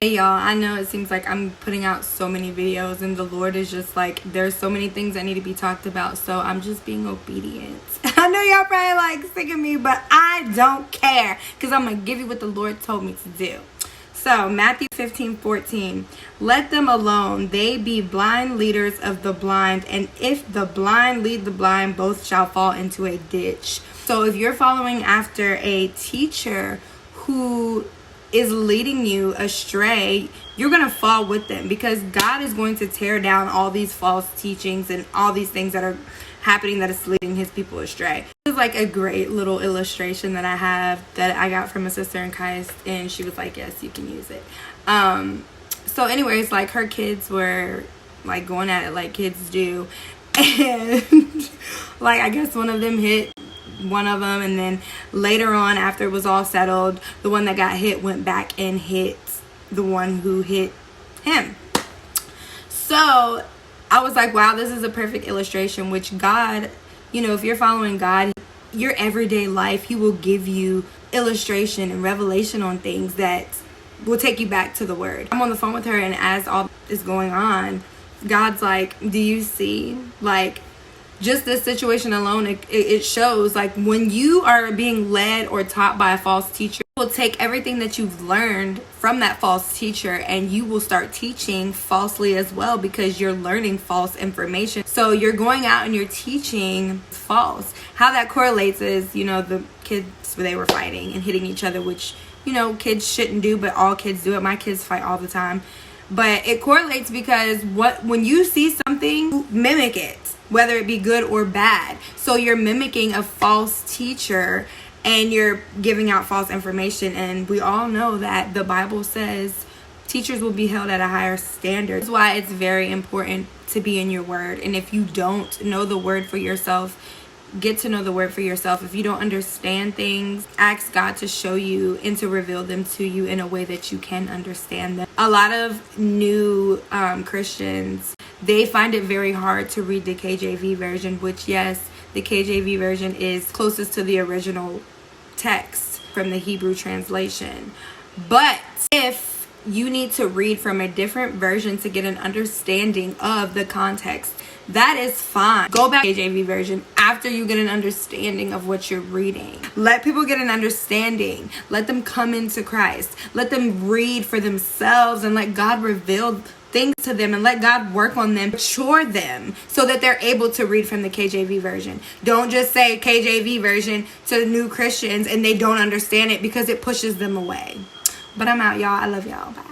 Hey y'all, I know it seems like I'm putting out so many videos and the Lord is just like, there's so many things that need to be talked about, so I'm just being obedient. I know y'all probably like sick of me, but I don't care because I'm going to give you what the Lord told me to do. So Matthew 15:14, let them alone, they be blind leaders of the blind, and if the blind lead the blind, both shall fall into a ditch. So if you're following after a teacher who is leading you astray, you're gonna fall with them, because God is going to tear down all these false teachings and all these things that are happening that is leading his people astray. This is like a great little illustration that I have that I got from a sister in Christ, and she was like, yes, you can use it. So anyways, like her kids were like going at it like kids do, and like I guess one of them hit one of them, and then later on, after it was all settled, the one that got hit went back and hit the one who hit him. So I was like, wow, this is a perfect illustration, which God, you know, if you're following God, your everyday life, he will give you illustration and revelation on things that will take you back to the word. I'm on the phone with her, and as all is going on, God's like, do you see, like, just this situation alone, it shows like when you are being led or taught by a false teacher, you will take everything that you've learned from that false teacher and you will start teaching falsely as well, because you're learning false information. So you're going out and you're teaching false. How that correlates is, you know, the kids, they were fighting and hitting each other, which, you know, kids shouldn't do, but all kids do it. My kids fight all the time. But it correlates because when you see something, mimic it, whether it be good or bad. So you're mimicking a false teacher and you're giving out false information. And we all know that the Bible says teachers will be held at a higher standard. That's why it's very important to be in your word. And if you don't know the word for yourself, get to know the word for yourself. If you don't understand things, ask God to show you and to reveal them to you in a way that you can understand them. A lot of new Christians, they find it very hard to read the KJV version, which, yes, the KJV version is closest to the original text from the Hebrew translation. But if you need to read from a different version to get an understanding of the context, that is fine. Go back to the KJV version after you get an understanding of what you're reading. Let people get an understanding. Let them come into Christ. Let them read for themselves and let God reveal things to them and let God work on them, mature them so that they're able to read from the KJV version. Don't just say KJV version to new Christians and they don't understand it, because it pushes them away. But I'm out, y'all. I love y'all. Bye.